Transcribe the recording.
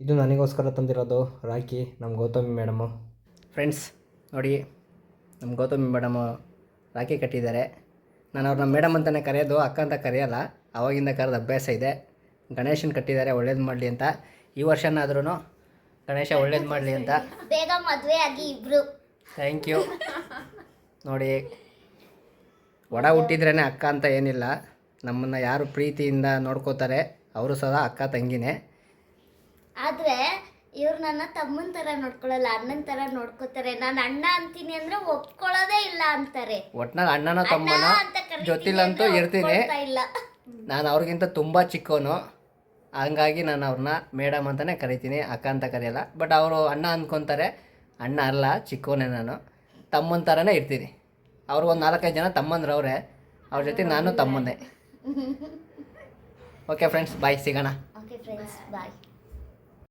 ಇದು ನನಗೋಸ್ಕರ ತಂದಿರೋದು ರಾಖಿ ನಮ್ಮ ಗೌತಮಿ ಮೇಡಮು. ಫ್ರೆಂಡ್ಸ್ ನೋಡಿ, ನಮ್ಮ ಗೌತಮಿ ಮೇಡಮು ರಾಖಿ ಕಟ್ಟಿದ್ದಾರೆ. ನಾನು ಅವ್ರನ್ನ ಮೇಡಮ್ ಅಂತಲೇ ಕರೆಯೋದು, ಅಕ್ಕ ಅಂತ ಕರೆಯೋಲ್ಲ. ಆವಾಗಿಂದ ಕರೆದ ಅಭ್ಯಾಸ ಇದೆ. ಗಣೇಶನ ಕಟ್ಟಿದ್ದಾರೆ, ಒಳ್ಳೇದು ಮಾಡಲಿ ಅಂತ. ಈ ವರ್ಷನಾದ್ರೂ ಗಣೇಶ ಒಳ್ಳೇದು ಮಾಡಲಿ ಅಂತ. ಬೇಗ ಮದುವೆ ಆಗಿ ಇಬ್ರು. Thank you. ನೋಡಿ, ಒಡ ಹುಟ್ಟಿದ್ರೇ ಅಕ್ಕ ಅಂತ ಏನಿಲ್ಲ. ನಮ್ಮನ್ನು ಯಾರು ಪ್ರೀತಿಯಿಂದ ನೋಡ್ಕೋತಾರೆ ಅವರು ಸಹ ಅಕ್ಕ ತಂಗಿನೇ. ಆದರೆ ಇವ್ರು ನನ್ನ ತಮ್ಮನ ಥರ ನೋಡ್ಕೊಳ್ಳಲ್ಲ, ಅಣ್ಣನ ಥರ ನೋಡ್ಕೋತಾರೆ. ನಾನು ಅಣ್ಣ ಅಂತೀನಿ ಅಂದರೆ ಒಪ್ಕೊಳ್ಳೋದೇ ಇಲ್ಲ ಅಂತಾರೆ. ಒಟ್ನಲ್ಲಿ ಅಣ್ಣನೋ ತಮ್ಮನೋ ಜೊತೆಲಂತೂ ಇರ್ತೀನಿ. ನಾನು ಅವ್ರಿಗಿಂತ ತುಂಬ ಚಿಕ್ಕವನು, ಹಂಗಾಗಿ ನಾನು ಅವ್ರನ್ನ ಮೇಡಮ್ ಅಂತಲೇ ಕರಿತೀನಿ, ಅಕ್ಕ ಅಂತ ಕರೆಯಲ್ಲ. ಬಟ್ ಅವರು ಅಣ್ಣ ಅಂದ್ಕೊತಾರೆ. ಅಣ್ಣ ಅಲ್ಲ, ಚಿಕ್ಕವನೇ ನಾನು. ತಮ್ಮನ ಥರನೇ ಇರ್ತೀನಿ. ಅವ್ರಿಗೊಂದು 4-5 ಜನ ತಮ್ಮಂದ್ರೆ ಅವರೇ, ಅವ್ರ ಜೊತೆ ನಾನು ತಮ್ಮನ್ನೇ. ಓಕೆ ಫ್ರೆಂಡ್ಸ್, ಬಾಯ್, ಸಿಗೋಣ. ಓಕೆ ಫ್ರೆಂಡ್ಸ್, ಬಾಯ್.